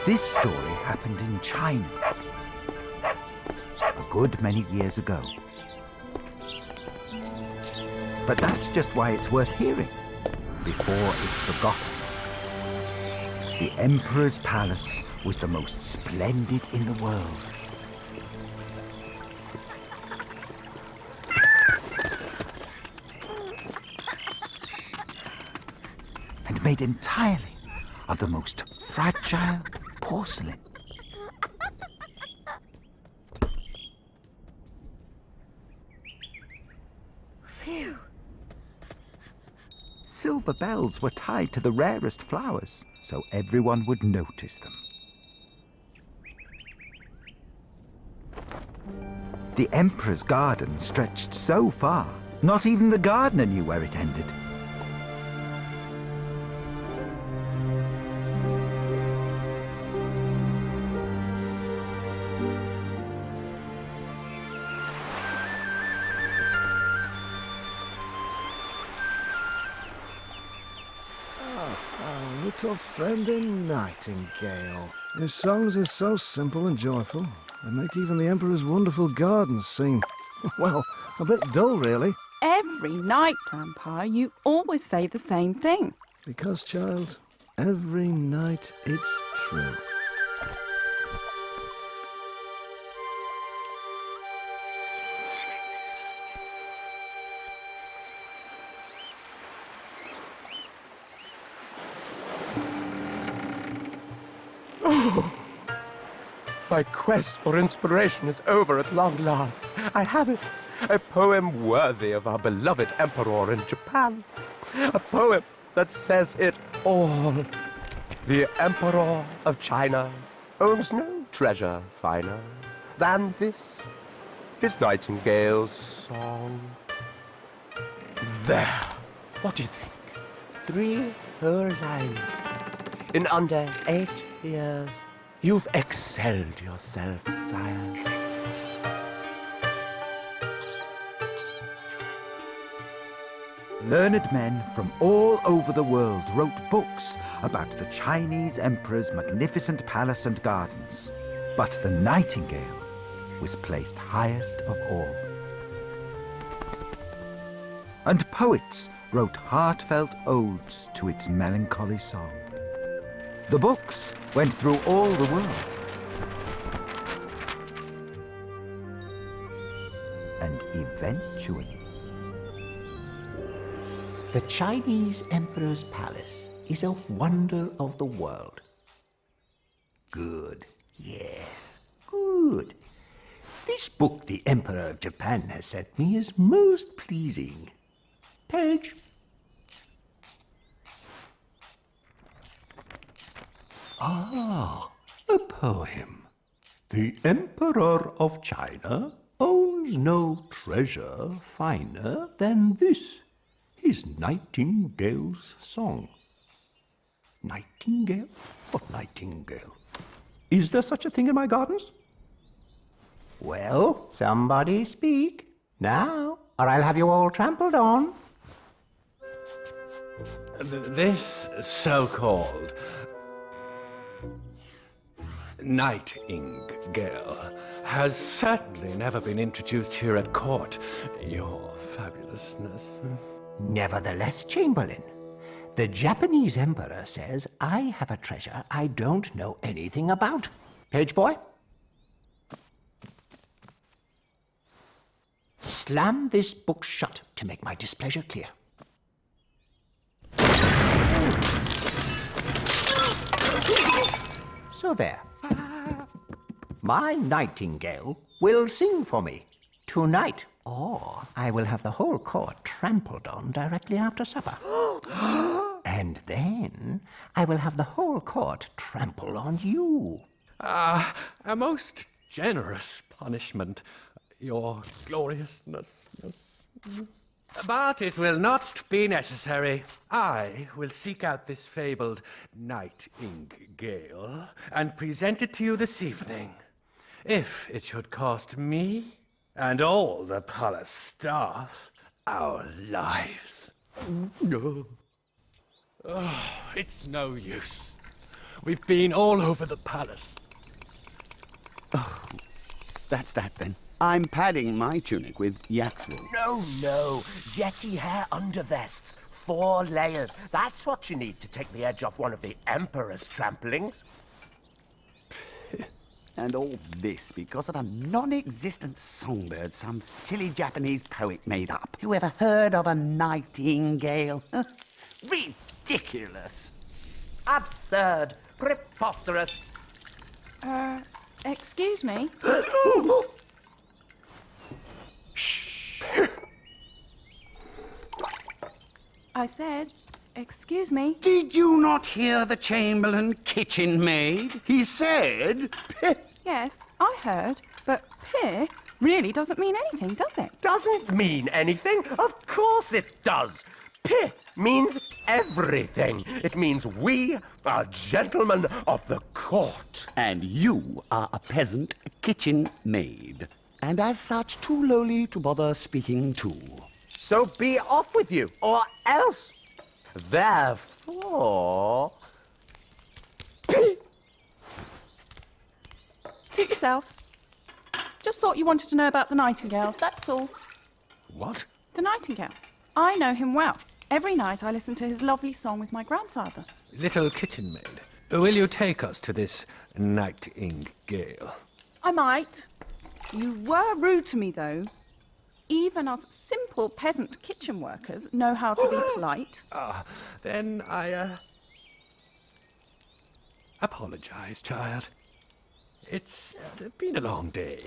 This story happened in China a good many years ago. But that's just why it's worth hearing, before it's forgotten. The Emperor's palace was the most splendid in the world. And made entirely of the most fragile porcelain. Phew. Silver bells were tied to the rarest flowers, so everyone would notice them. The Emperor's garden stretched so far, not even the gardener knew where it ended. Our little friend in Nightingale. His songs are so simple and joyful, they make even the Emperor's wonderful gardens seem, well, a bit dull, really. Every night, Grandpa, you always say the same thing. Because, child, every night it's true. My quest for inspiration is over at long last. I have it. A poem worthy of our beloved emperor in Japan. A poem that says it all. The Emperor of China owns no treasure finer than this, his Nightingale's song. There. What do you think? 3 whole lines. In under 8 years, you've excelled yourself, sire. Learned men from all over the world wrote books about the Chinese emperor's magnificent palace and gardens. But the Nightingale was placed highest of all. And poets wrote heartfelt odes to its melancholy song. The books went through all the world. And eventually, the Chinese Emperor's palace is a wonder of the world. Good, yes, good. This book the Emperor of Japan has sent me is most pleasing. Page. Ah, a poem. The Emperor of China owns no treasure finer than this, his Nightingale's song. Nightingale? What Nightingale? Is there such a thing in my gardens? Well, somebody speak now, or I'll have you all trampled on. This so-called Nightingale has certainly never been introduced here at court, your fabulousness. Nevertheless, Chamberlain, the Japanese Emperor says I have a treasure I don't know anything about. Page boy? Slam this book shut to make my displeasure clear. So there. My Nightingale will sing for me tonight, or I will have the whole court trampled on directly after supper. And then I will have the whole court trample on you. A most generous punishment, your gloriousness. But it will not be necessary. I will seek out this fabled Nightingale and present it to you this evening. If it should cost me and all the palace staff our lives. Oh, it's no use. We've been all over the palace. That's that then. I'm padding my tunic with yak's wool. No, Yeti hair undervests. 4 layers. That's what you need to take the edge off one of the Emperor's tramplings. And all this because of a non-existent songbird some silly Japanese poet made up. Who ever heard of a nightingale? Ridiculous. Absurd. Preposterous. Excuse me? I said, excuse me. Did you not hear the Chamberlain kitchen maid? He said... Yes, I heard, but "peer" really doesn't mean anything, does it? Doesn't mean anything? Of course it does. P means everything. It means we are gentlemen of the court. And you are a peasant kitchen maid. And as such, too lowly to bother speaking to. So be off with you, or else. Therefore... P. Suit yourselves. Just thought you wanted to know about the Nightingale, that's all. What? The Nightingale. I know him well. Every night I listen to his lovely song with my grandfather. Little kitchen maid, will you take us to this Nightingale? I might. You were rude to me, though. Even us simple peasant kitchen workers know how to be polite. Then I, apologize, child. It's been a long day.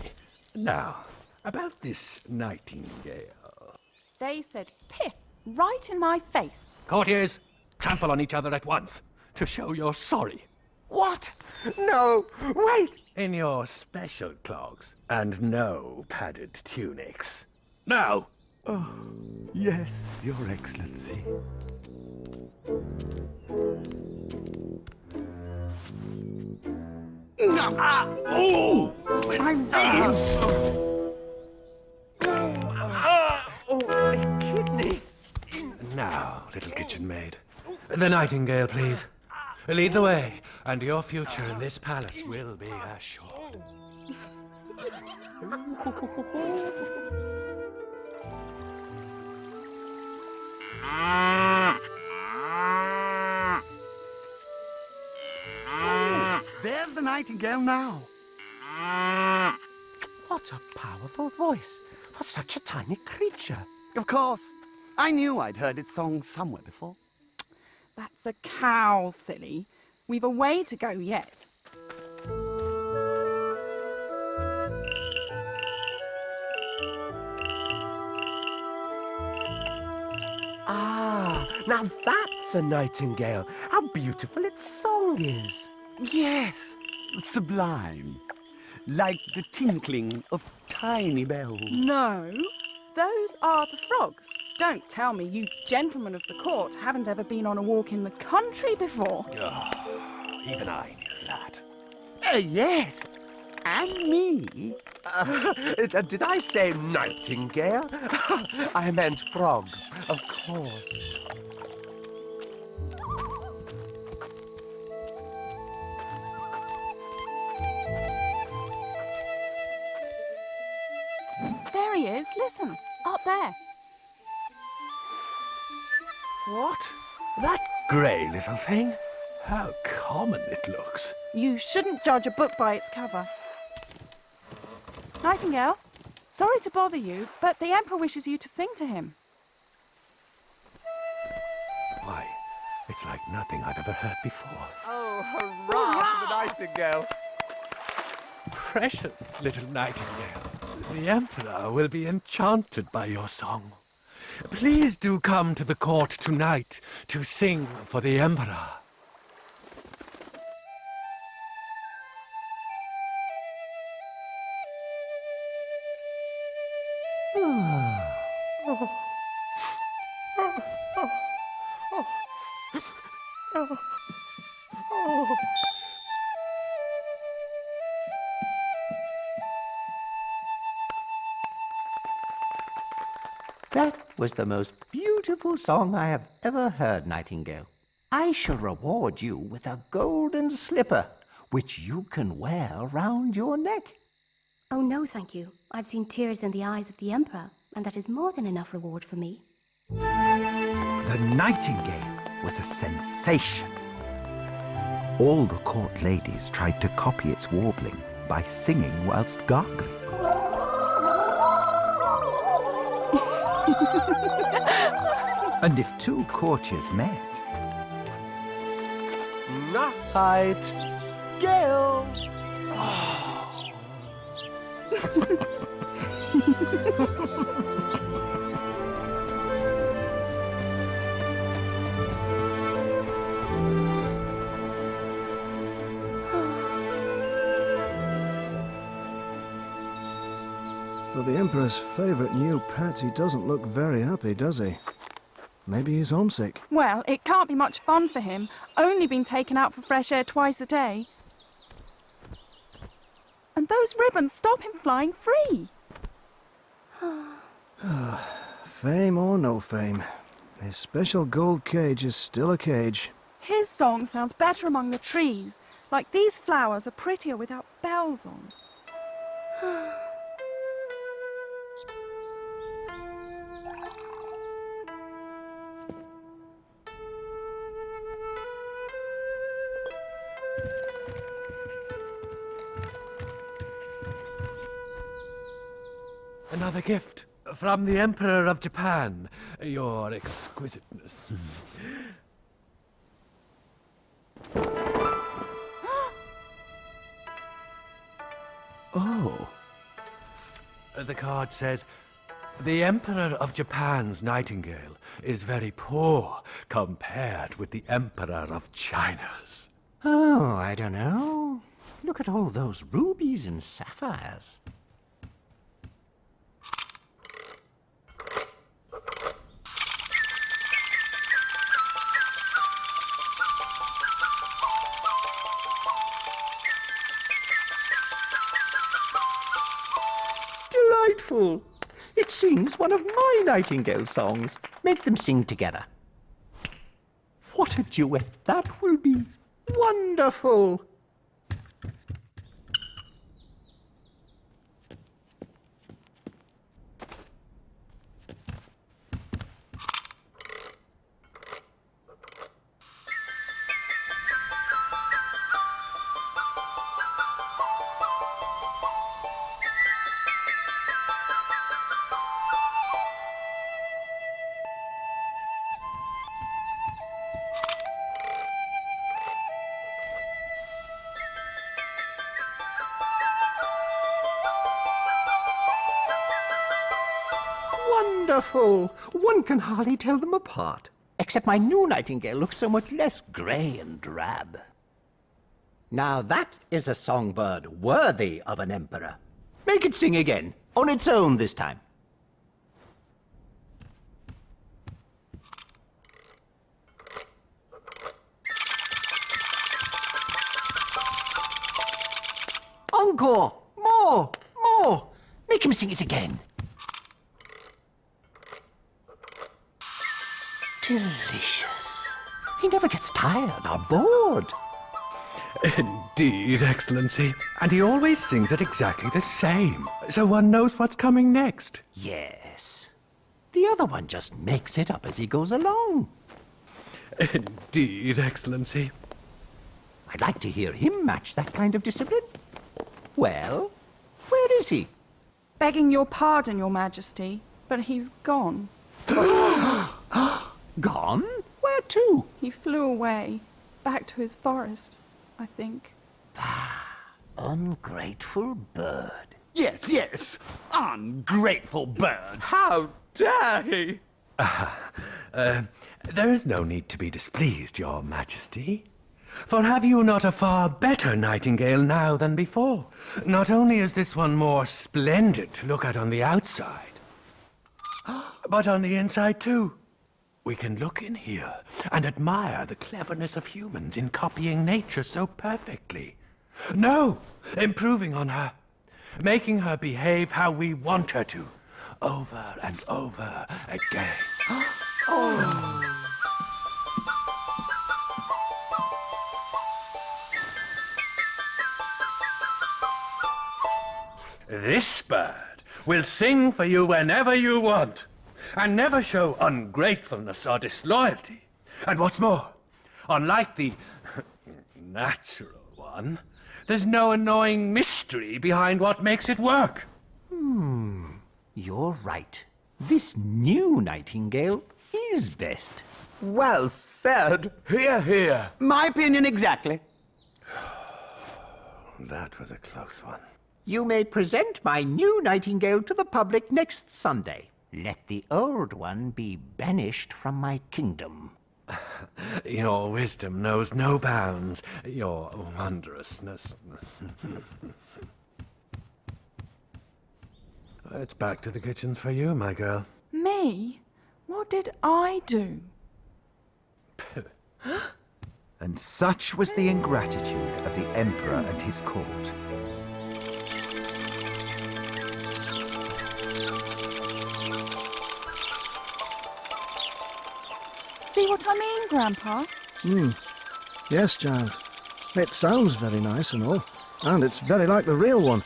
Now, about this Nightingale. They said "pih" right in my face. Courtiers, trample on each other at once to show you're sorry. What? No, wait. In your special clogs and no padded tunics. Now! Yes, Your Excellency. Oh! My ribs! Oh, my kidneys. Now, little kitchen maid. The Nightingale, please. Lead the way, and your future in this palace will be assured. There's the Nightingale now. What a powerful voice for such a tiny creature. Of course. I knew I'd heard its song somewhere before. That's a cow, silly. We've a way to go yet. Ah, now that's a nightingale. How beautiful its song is. Yes, sublime. Like the tinkling of tiny bells. No, those are the frogs. Don't tell me you gentlemen of the court haven't ever been on a walk in the country before. Even I knew that. Yes, and me. Did I say nightingale? I meant frogs, of course. There he is, listen, up there. What? That grey little thing? How common it looks. You shouldn't judge a book by its cover. Nightingale, sorry to bother you, but the Emperor wishes you to sing to him. Why, it's like nothing I've ever heard before. Oh, hurrah for the nightingale. Precious little Nightingale, the Emperor will be enchanted by your song. Please do come to the court tonight to sing for the Emperor. That was the most beautiful song I have ever heard, Nightingale. I shall reward you with a golden slipper, which you can wear round your neck. Oh, no, thank you. I've seen tears in the eyes of the Emperor, and that is more than enough reward for me. The Nightingale was a sensation. All the court ladies tried to copy its warbling by singing whilst gargling. And if two courtiers met... Nightingale! For the Emperor's favourite new pet, he doesn't look very happy, does he? Maybe he's homesick. Well, it can't be much fun for him. Only been taken out for fresh air twice a day. And those ribbons stop him flying free. Fame or no fame, his special gold cage is still a cage. His song sounds better among the trees, like these flowers are prettier without bells on. Another gift from the Emperor of Japan. Your exquisiteness. Oh, The card says, the Emperor of Japan's Nightingale is very poor compared with the Emperor of China's. Oh, I don't know. Look at all those rubies and sapphires. Delightful! It sings one of my Nightingale songs. Make them sing together. What a duet that will be! Wonderful! Wonderful! One can hardly tell them apart. Except my new Nightingale looks so much less grey and drab. Now that is a songbird worthy of an emperor. Make it sing again, on its own this time. Encore! More! More! Make him sing it again. Delicious. He never gets tired or bored. Indeed, Excellency. And he always sings it exactly the same, so one knows what's coming next. Yes. The other one just makes it up as he goes along. Indeed, Excellency. I'd like to hear him match that kind of discipline. Well, where is he? Begging your pardon, Your Majesty, but he's gone. Gone? Where to? He flew away, back to his forest, I think. Ungrateful bird. Yes, yes, ungrateful bird. How dare he? There is no need to be displeased, Your Majesty. For have you not a far better Nightingale now than before? Not only is this one more splendid to look at on the outside, but on the inside too. We can look in here and admire the cleverness of humans in copying nature so perfectly. No, improving on her, making her behave how we want her to, over and over again. This bird will sing for you whenever you want, and never show ungratefulness or disloyalty. And what's more, unlike the natural one, there's no annoying mystery behind what makes it work. You're right. This new Nightingale is best. Well said. Hear, hear. My opinion exactly. That was a close one. You may present my new Nightingale to the public next Sunday. Let the old one be banished from my kingdom. Your wisdom knows no bounds, your wondrousness. It's back to the kitchens for you, my girl. Me? What did I do? And such was the ingratitude of the Emperor and his court. See what I mean, Grandpa? Yes, child. It sounds very nice and all, and it's very like the real one.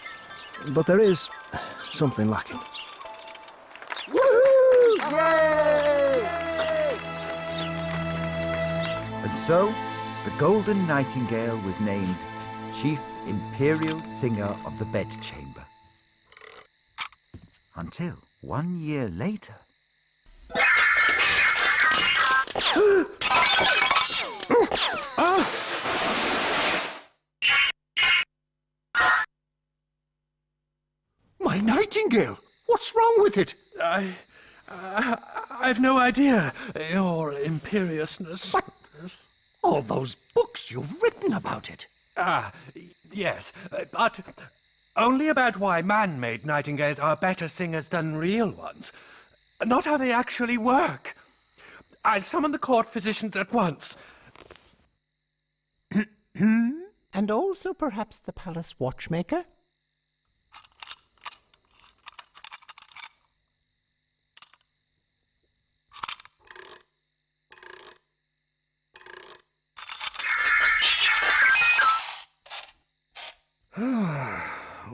But there is something lacking. Woohoo! Yay! And so, the Golden Nightingale was named Chief Imperial Singer of the Bedchamber. Until 1 year later... My Nightingale! What's wrong with it? I've no idea, your imperiousness. But all those books you've written about it. Yes, but only about why man-made nightingales are better singers than real ones. Not how they actually work. I'll summon the court physicians at once. And also perhaps the palace watchmaker?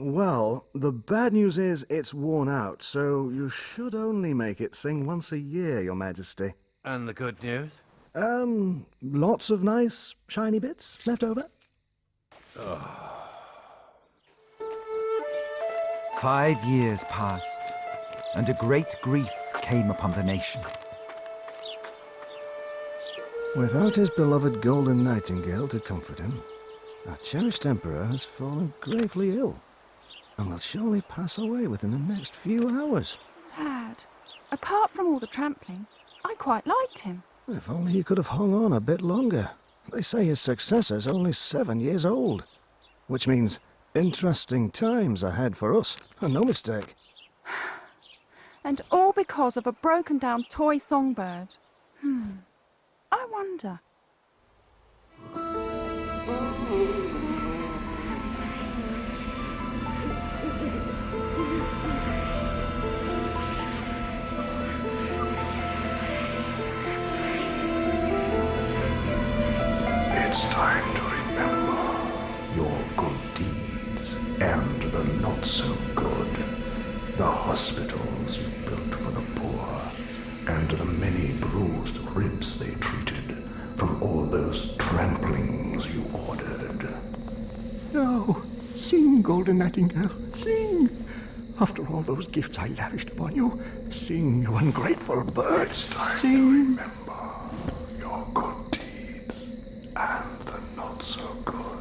Well, the bad news is it's worn out, so you should only make it sing once a year, Your Majesty. And the good news? Lots of nice, shiny bits left over. 5 years passed, and a great grief came upon the nation. Without his beloved Golden Nightingale to comfort him, our cherished Emperor has fallen gravely ill, and will surely pass away within the next few hours. Sad. Apart from all the trampling, I quite liked him. If only he could have hung on a bit longer. They say his successor's only 7 years old, which means interesting times ahead for us, and no mistake. And all because of a broken-down toy songbird. I wonder. It's time to remember your good deeds and the not so good. The hospitals you built for the poor, and the many bruised ribs they treated from all those tramplings you ordered. Oh, sing, Golden Nightingale, sing. After all those gifts I lavished upon you, sing, you ungrateful bird. It's time sing. to remember your good deeds and the not so good.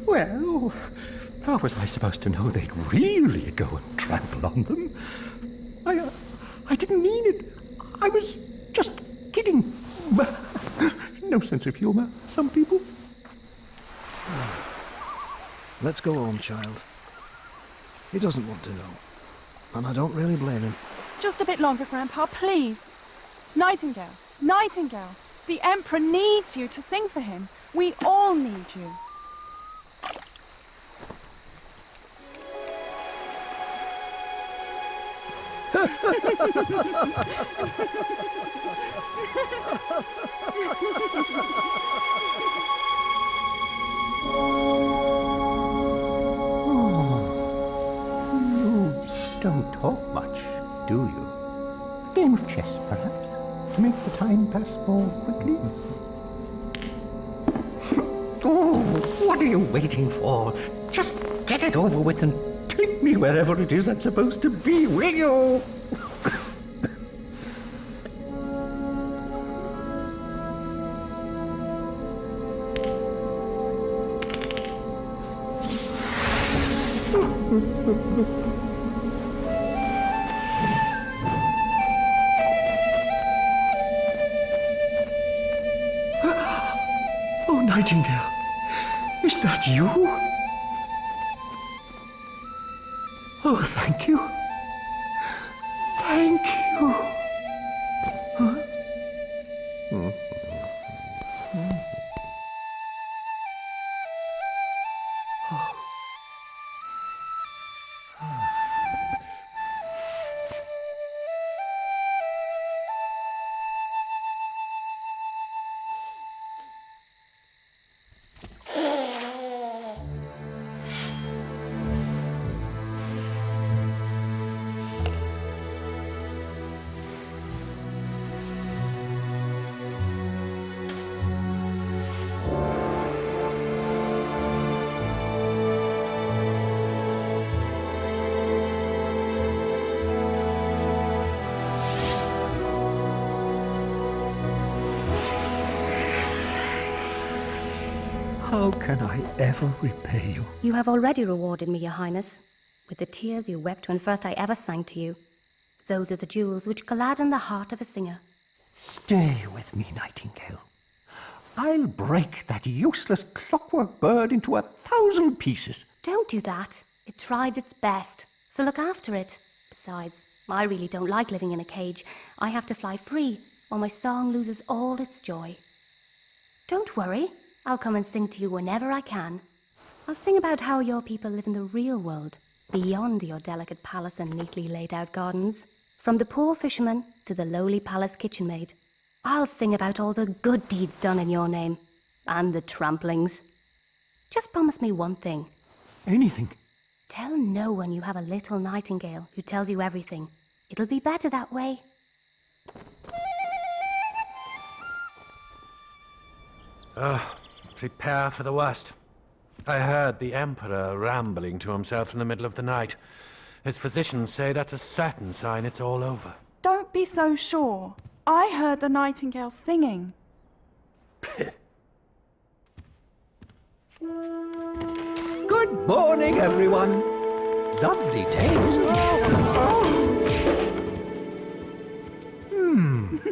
Well, how was I supposed to know they'd really go and trample on them? I didn't mean it. I was just kidding. No sense of humor, some people. Let's go home, child. He doesn't want to know, and I don't really blame him. Just a bit longer, Grandpa, please. Nightingale, Nightingale, the Emperor needs you to sing for him. We all need you. don't talk much, do you? A game of chess, perhaps, to make the time pass more quickly? Oh, what are you waiting for? Just get it over with and take me wherever it is I'm supposed to be, will you? Oh, Nightingale, is that you? Oh, thank you. Thank you. How can I ever repay you? You have already rewarded me, Your Highness, with the tears you wept when first I ever sang to you. Those are the jewels which gladden the heart of a singer. Stay with me, Nightingale. I'll break that useless clockwork bird into 1,000 pieces. Don't do that. It tried its best, so look after it. Besides, I really don't like living in a cage. I have to fly free, or my song loses all its joy. Don't worry. I'll come and sing to you whenever I can. I'll sing about how your people live in the real world, beyond your delicate palace and neatly laid out gardens. From the poor fisherman to the lowly palace kitchen maid. I'll sing about all the good deeds done in your name, and the tramplings. Just promise me one thing. Anything? Tell no one you have a little nightingale who tells you everything. It'll be better that way. Prepare for the worst. I heard the Emperor rambling to himself in the middle of the night. His physicians say that's a certain sign it's all over. Don't be so sure. I heard the nightingale singing. Good morning, everyone. Lovely day, isn't it?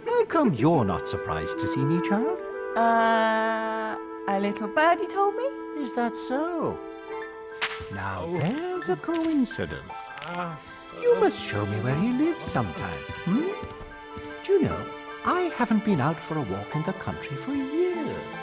How come you're not surprised to see me, child? A little birdie told me. Is that so? Now there's a coincidence. You must show me where he lives sometime. Do you know, I haven't been out for a walk in the country for years.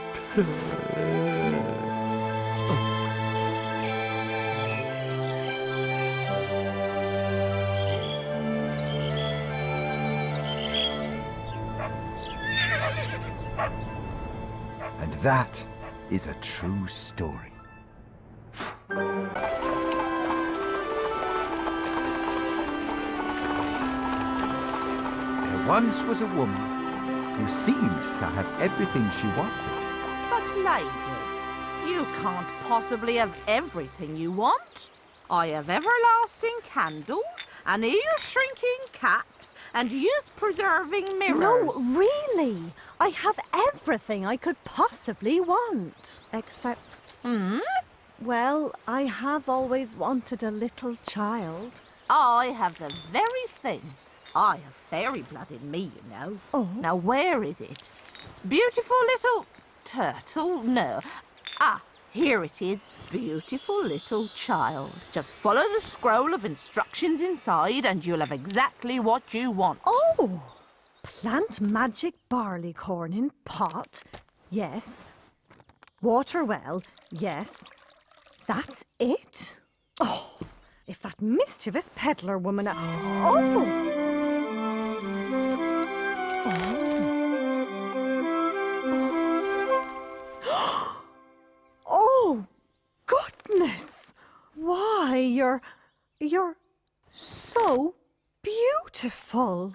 And that is a true story. There once was a woman who seemed to have everything she wanted. But, lady, you can't possibly have everything you want. I have everlasting candles, and ear-shrinking caps, and youth-preserving mirrors. No, really. I have everything I could possibly want. Except... Well, I have always wanted a little child. I have the very thing. I have fairy blood in me, you know. Oh. Now, where is it? Beautiful little turtle? No. Ah, here it is. Beautiful little child. Just follow the scroll of instructions inside and you'll have exactly what you want. Oh! Plant magic barley corn in pot. Yes. Water well. Yes. That's it? Oh, if that mischievous peddler woman... Oh, goodness! Why, you're So beautiful.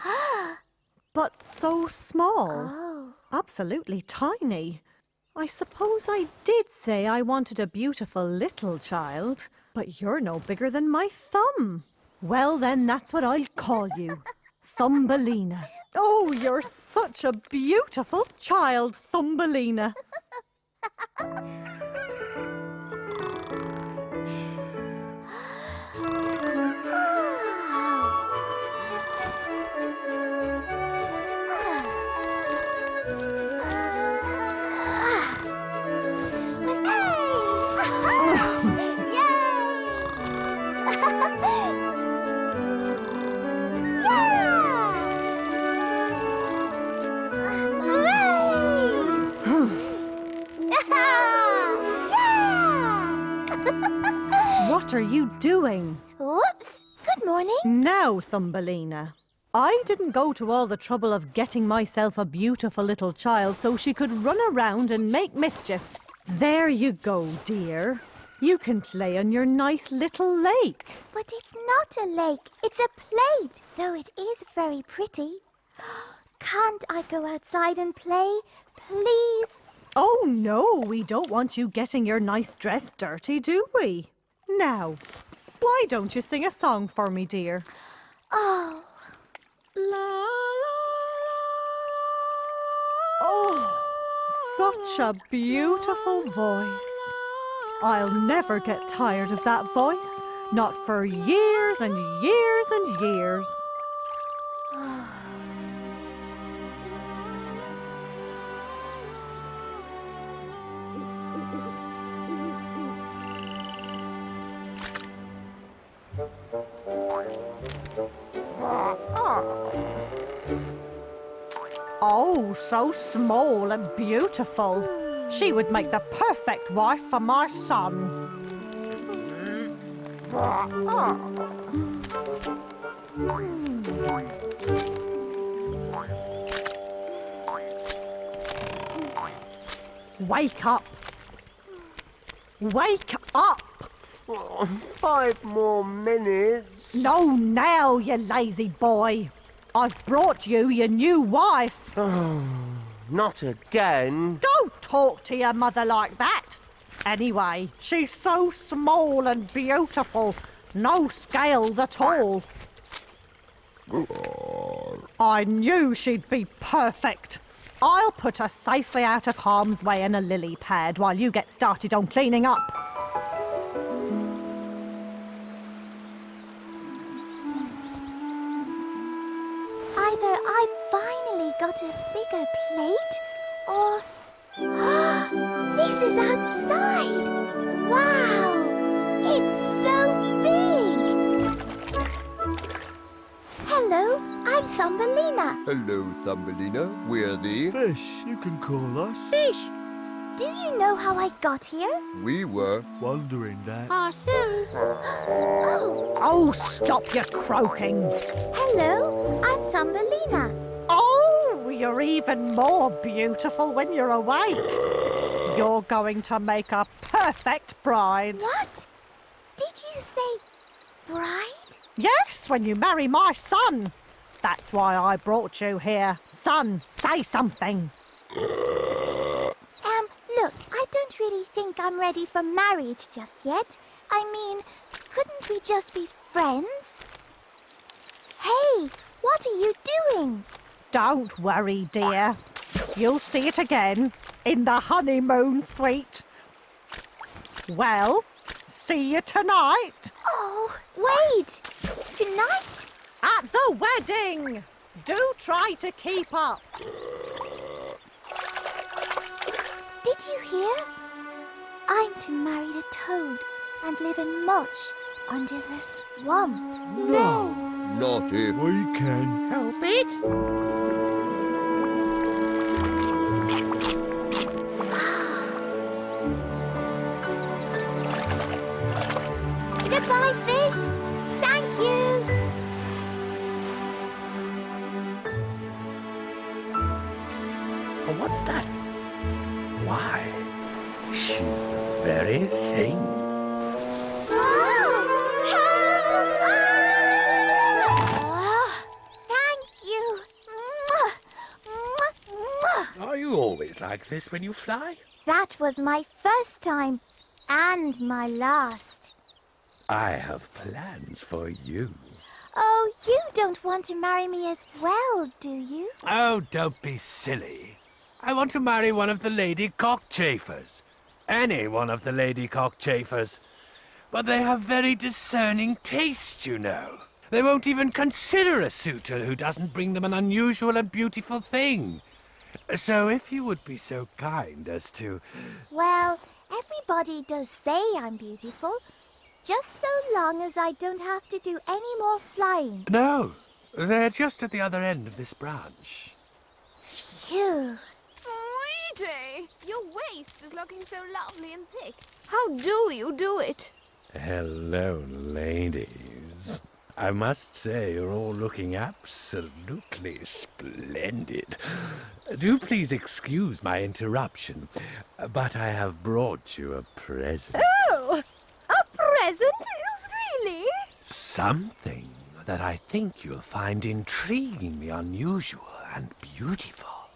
But so small. Oh. Absolutely tiny. I suppose I did say I wanted a beautiful little child, but you're no bigger than my thumb. Well, then that's what I'll call you. Thumbelina. Oh, you're such a beautiful child, Thumbelina. What are you doing? Whoops! Good morning. Now, Thumbelina. I didn't go to all the trouble of getting myself a beautiful little child so she could run around and make mischief. There you go, dear. You can play on your nice little lake. But it's not a lake, it's a plate, though it is very pretty. Can't I go outside and play, please? Oh, no, we don't want you getting your nice dress dirty, do we? Now, why don't you sing a song for me, dear? Oh. Oh, such a beautiful voice. I'll never get tired of that voice, not for years and years and years. Oh, so small and beautiful. She would make the perfect wife for my son. Wake up. Wake up. 5 more minutes. No, now, you lazy boy. I've brought you your new wife. Not again. Don't talk to your mother like that. Anyway, she's so small and beautiful. No scales at all. I knew she'd be perfect. I'll put her safely out of harm's way in a lily pad while you get started on cleaning up. Either I finally got a bigger plate, or... This is outside! Wow! It's so big! Hello, I'm Thumbelina. Hello, Thumbelina. We're the... Fish, you can call us. Fish! Do you know how I got here? We were... Wondering that. Ourselves. Oh, stop your croaking. Hello, I'm Thumbelina. Oh, you're even more beautiful when you're awake. You're going to make a perfect bride. What? Did you say bride? Yes, when you marry my son. That's why I brought you here. Son, say something. Look, I don't really think I'm ready for marriage just yet. I mean, couldn't we just be friends? Hey, what are you doing? Don't worry, dear. You'll see it again in the honeymoon suite. Well, see you tonight. Oh, wait! Tonight? At the wedding. Do try to keep up. Did you hear? I'm to marry the toad and live in mulch under the swamp. No! Not if... We can help it. Goodbye, fish. Thank you. Oh, what's that? Why, she's the very thing. Help! like this when you fly? That was my first time and my last. I have plans for you. Oh, you don't want to marry me as well, do you? Oh, don't be silly. I want to marry one of the lady cockchafers. Any one of the lady cockchafers. But they have very discerning taste, you know. They won't even consider a suitor who doesn't bring them an unusual and beautiful thing. So if you would be so kind as to... Well, everybody does say I'm beautiful. Just so long as I don't have to do any more flying. No, they're just at the other end of this branch. Phew. Sweetie, your waist is looking so lovely and thick. How do you do it? Hello, ladies. I must say you're all looking absolutely splendid. Do please excuse my interruption, but I have brought you a present. Oh! A present? Really? Something that I think you'll find intriguingly unusual and beautiful.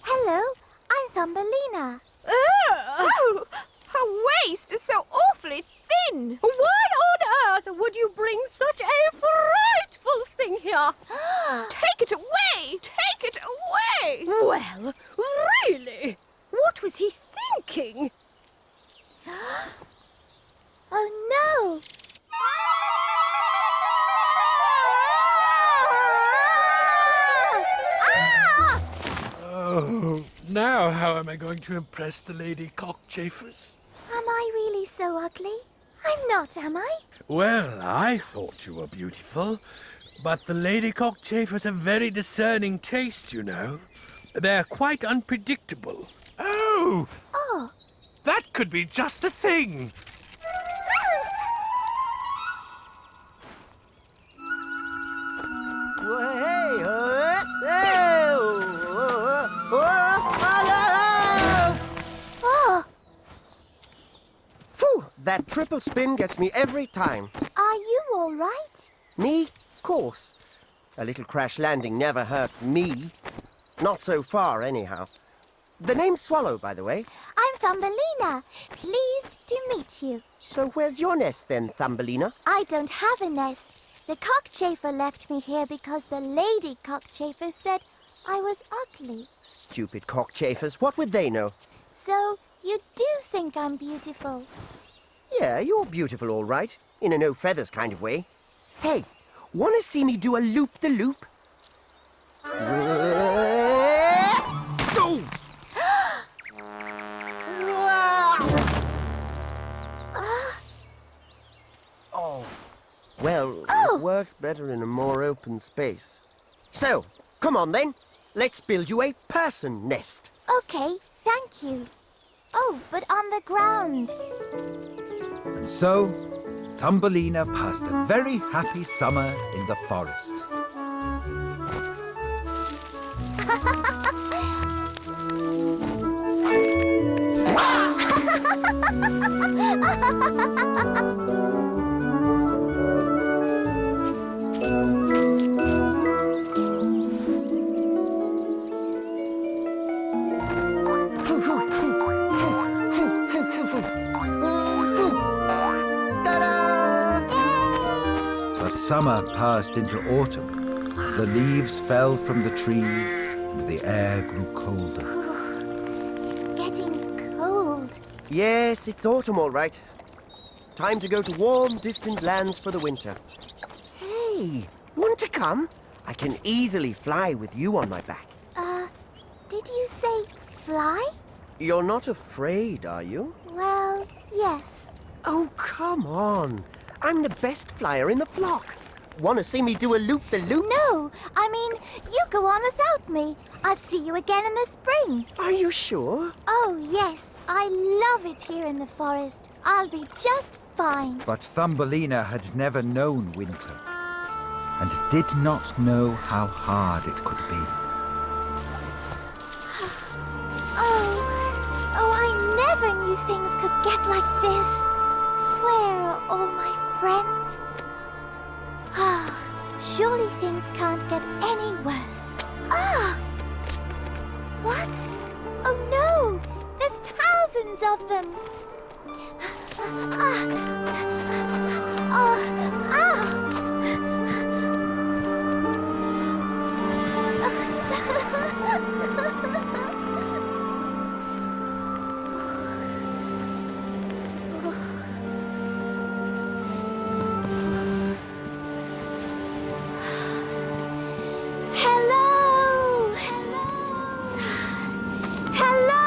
Hello, I'm Thumbelina. Oh, her waist is so awfully thin. Why on earth would you bring such a frightful thing here? Take it away! Take it away! Well, really? What was he thinking? Oh no! Oh, now how am I going to impress the lady cockchafers? Am I really so ugly? I'm not, am I? Well, I thought you were beautiful, but the lady cockchafers have very discerning taste, you know. They're quite unpredictable. Oh! Oh! That could be just the thing! Oh! Phew! That triple spin gets me every time. Are you all right? Me? Course. A little crash landing never hurt me. Not so far, anyhow. The name's Swallow, by the way. I'm Thumbelina. Pleased to meet you. So where's your nest, then, Thumbelina? I don't have a nest. The cockchafer left me here because the lady cockchafer said I was ugly. Stupid cockchafers. What would they know? So, you do think I'm beautiful? Yeah, you're beautiful, all right. In a no-feathers kind of way. Hey, want to see me do a loop-the-loop? Oh. Well, it works better in a more open space. So, come on then. Let's build you a person nest. Okay, thank you. Oh, but on the ground. And so, Thumbelina passed a very happy summer in the forest. But summer passed into autumn. The leaves fell from the trees, and the air grew colder. It's getting cold. Yes, it's autumn, all right. Time to go to warm, distant lands for the winter. Hey, want to come? I can easily fly with you on my back. Did you say fly? You're not afraid, are you? Well, yes. Oh, come on. I'm the best flyer in the flock. Want to see me do a loop-the-loop? No, I mean, you go on without me. I'll see you again in the spring. Are you sure? Oh, yes. I love it here in the forest. I'll be just fine. But Thumbelina had never known winter, and did not know how hard it could be. Oh, I never knew things could get like this. Where are all my friends? Surely things can't get any worse. What? Oh no! There's thousands of them! Hello! Hello!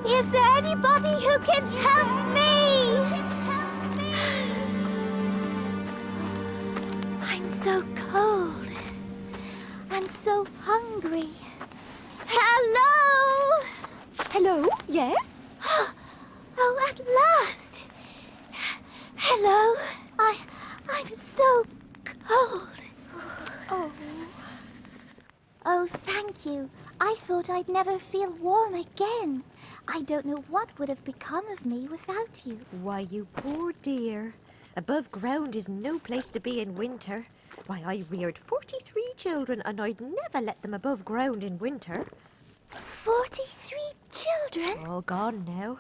Is there anybody who can help me? I'm so cold and so hungry. Hello? Hello? Yes? Oh, at last. Hello. I'm so cold. Oh. Oh, thank you. I thought I'd never feel warm again. I don't know what would have become of me without you. Why, you poor dear. Above ground is no place to be in winter. Why, I reared 43 children and I'd never let them above ground in winter. 43 children? All gone now.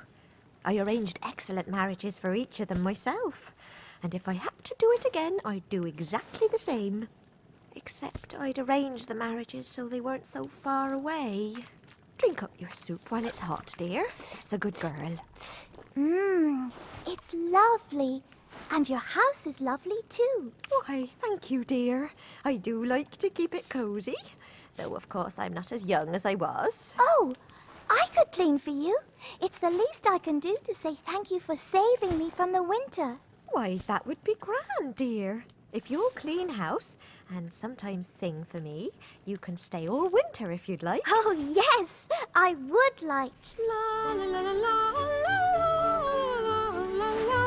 I arranged excellent marriages for each of them myself. And if I had to do it again, I'd do exactly the same. Except I'd arrange the marriages so they weren't so far away. Drink up your soup while it's hot, dear. It's a good girl. It's lovely. And your house is lovely too. Why, thank you, dear. I do like to keep it cosy. Though, of course, I'm not as young as I was. Oh, I could clean for you. It's the least I can do to say thank you for saving me from the winter. Why, that would be grand, dear. If you'll clean house and sometimes sing for me, you can stay all winter if you'd like. Oh, yes, I would like. La la la la la la la la la la.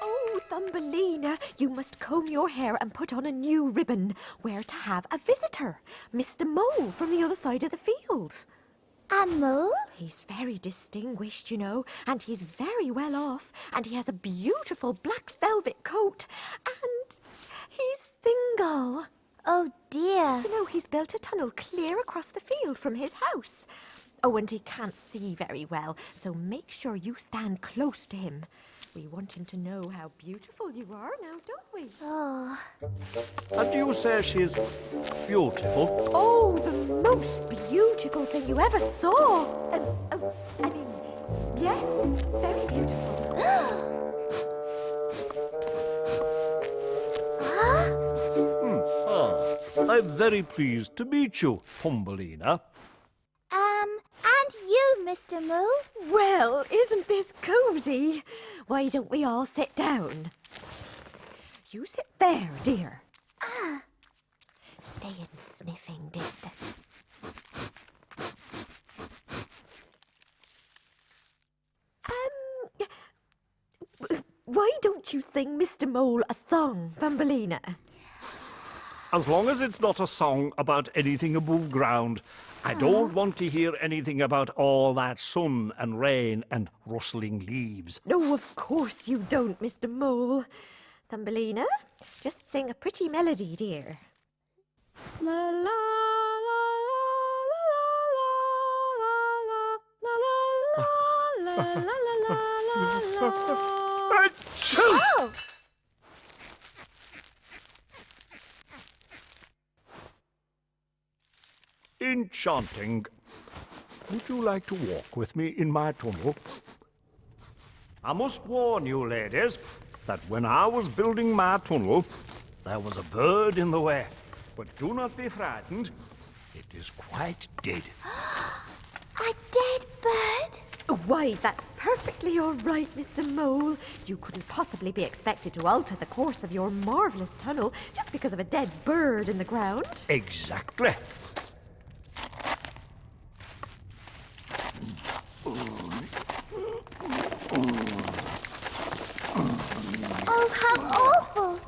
Oh, Thumbelina, you must comb your hair and put on a new ribbon. We're to have a visitor, Mr. Mole from the other side of the field. A mole? He's very distinguished, you know, and he's very well off, and he has a beautiful black velvet coat, and he's single. Oh, dear. You know, he's built a tunnel clear across the field from his house. Oh, and he can't see very well, so make sure you stand close to him. We want him to know how beautiful you are now, don't we? Oh. And you say she's beautiful? Oh, the most beautiful thing you ever saw. I mean, yes, very beautiful. I'm very pleased to meet you, Thumbelina. And you, Mr. Mole? Well, isn't this cosy? Why don't we all sit down? You sit there, dear. Stay in sniffing distance. Why don't you sing Mr. Mole a song, Thumbelina? As long as it's not a song about anything above ground, I don't want to hear anything about all that sun and rain and rustling leaves. No, of course you don't, Mr. Mole. Thumbelina, just sing a pretty melody, dear. La la la la la la la la la la la la la. Oh! Enchanting. Would you like to walk with me in my tunnel? I must warn you, ladies, that when I was building my tunnel, there was a bird in the way. But do not be frightened. It is quite dead. A dead bird? Why, that's perfectly all right, Mr. Mole. You couldn't possibly be expected to alter the course of your marvellous tunnel just because of a dead bird in the ground. Exactly. Oh, how awful!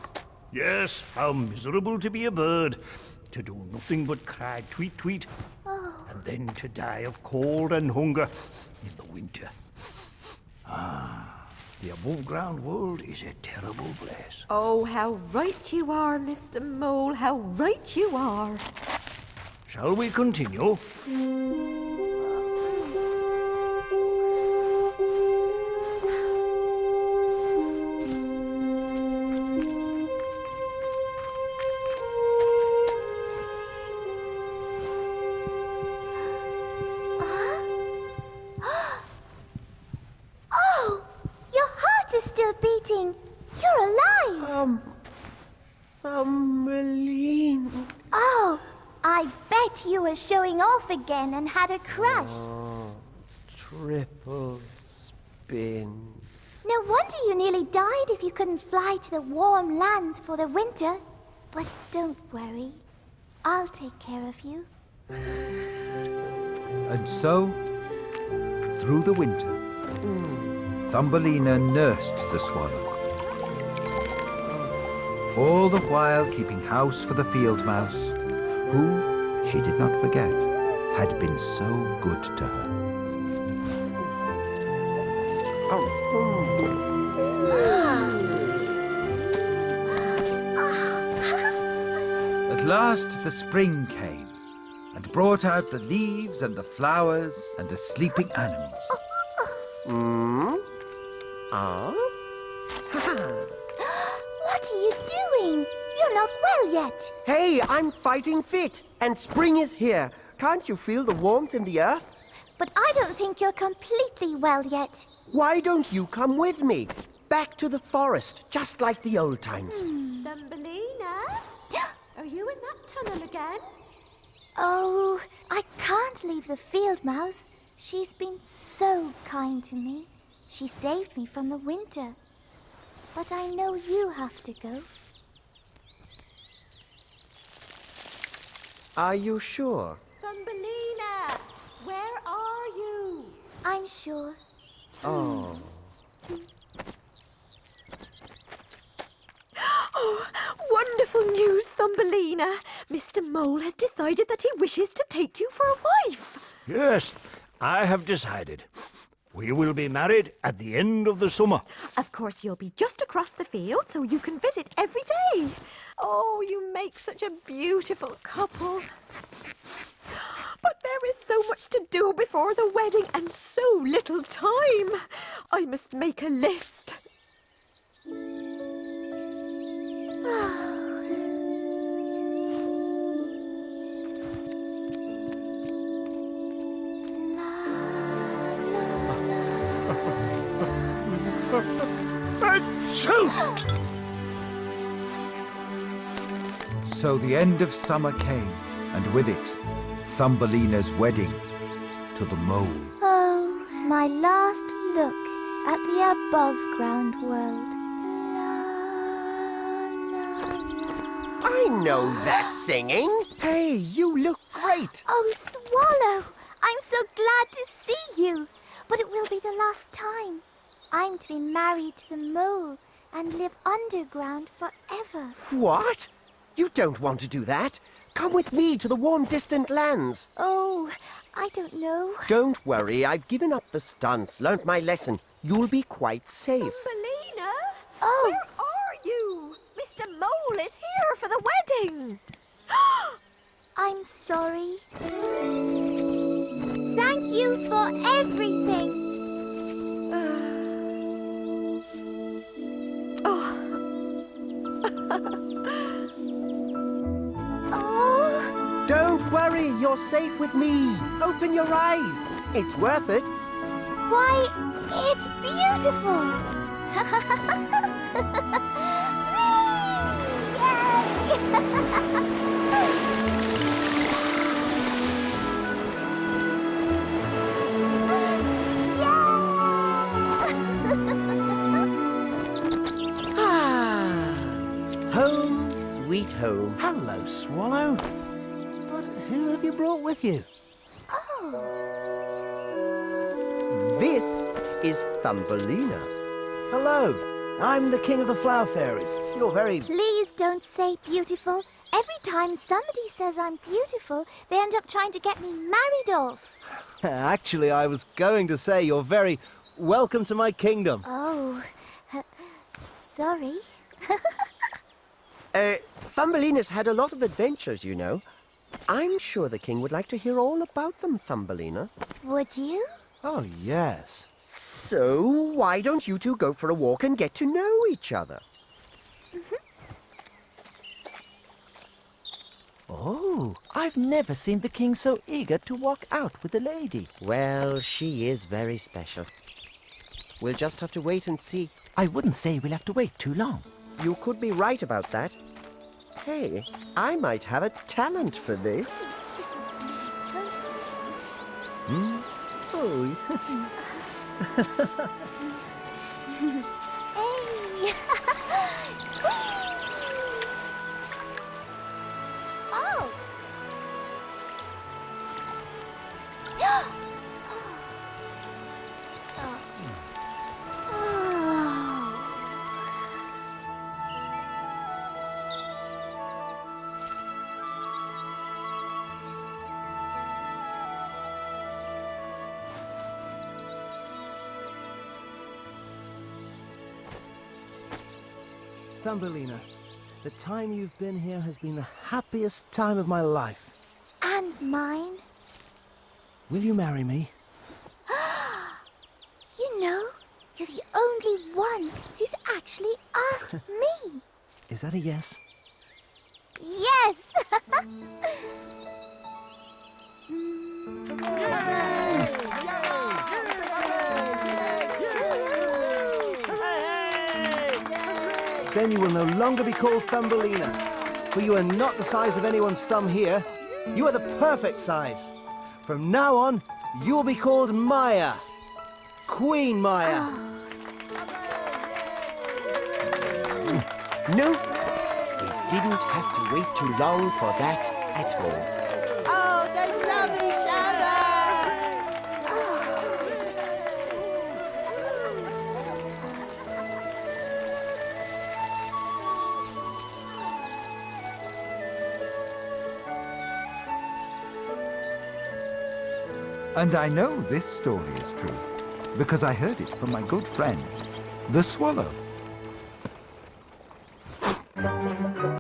Yes, how miserable to be a bird. To do nothing but cry tweet tweet. Oh. and then to die of cold and hunger in the winter. The above-ground world is a terrible place. Oh, how right you are, Mr. Mole, how right you are. Shall we continue? Oh, your heart is still beating. You're alive. Thumbelina. Oh, I bet you were showing off again and had a crush. Triple spin. No wonder you nearly died if you couldn't fly to the warm lands for the winter. But don't worry, I'll take care of you. And so, through the winter, Thumbelina nursed the swallow, all the while keeping house for the field mouse, who, she did not forget, had been so good to her. At last the spring came and brought out the leaves and the flowers and the sleeping animals. What are you doing? You're not well yet. Hey, I'm fighting fit, and spring is here. Can't you feel the warmth in the earth? But I don't think you're completely well yet. Why don't you come with me? Back to the forest, just like the old times. Thumbelina? Are you in that tunnel again? Oh, I can't leave the field mouse. She's been so kind to me. She saved me from the winter. But I know you have to go. Are you sure? Thumbelina, where are you? I'm sure. Oh. Oh, wonderful news, Thumbelina. Mr. Mole has decided that he wishes to take you for a wife. Yes, I have decided. We will be married at the end of the summer. Of course, you'll be just across the field, so you can visit every day. Oh, you make such a beautiful couple. But there is so much to do before the wedding and so little time. I must make a list. So the end of summer came, and with it, Thumbelina's wedding to the mole. Oh, my last look at the above-ground world. I know that singing. Hey, you look great. Oh, Swallow, I'm so glad to see you. But it will be the last time. I'm to be married to the mole and live underground forever. What? You don't want to do that. Come with me to the warm, distant lands. Oh, I don't know. Don't worry, I've given up the stunts, learnt my lesson. You'll be quite safe. Thumbelina? Oh. Where are you? Mr. Mole is here for the wedding. I'm sorry. Thank you for everything. Oh. Don't worry, you're safe with me. Open your eyes. It's worth it. Why, it's beautiful. Home, sweet home. Hello, Swallow. But who have you brought with you? This is Thumbelina. Hello. I'm the king of the flower fairies. You're very... Please don't say beautiful. Every time somebody says I'm beautiful, they end up trying to get me married off. Actually, I was going to say you're very welcome to my kingdom. Oh, sorry. Thumbelina's had a lot of adventures, you know. I'm sure the king would like to hear all about them, Thumbelina. Would you? Oh, yes. So, why don't you two go for a walk and get to know each other? Oh, I've never seen the king so eager to walk out with a lady. Well, she is very special. We'll just have to wait and see. I wouldn't say we'll have to wait too long. You could be right about that. Hey, I might have a talent for this. Oh. Hey! Oh! Thumbelina, the time you've been here has been the happiest time of my life. And mine. Will you marry me? You know, you're the only one who's actually asked me. Is that a yes? Yes! Then you will no longer be called Thumbelina, for you are not the size of anyone's thumb here. You are the perfect size. From now on, you will be called Maya. Queen Maya. No, we didn't have to wait too long for that at all. Oh, they love each other! And I know this story is true, because I heard it from my good friend, the swallow.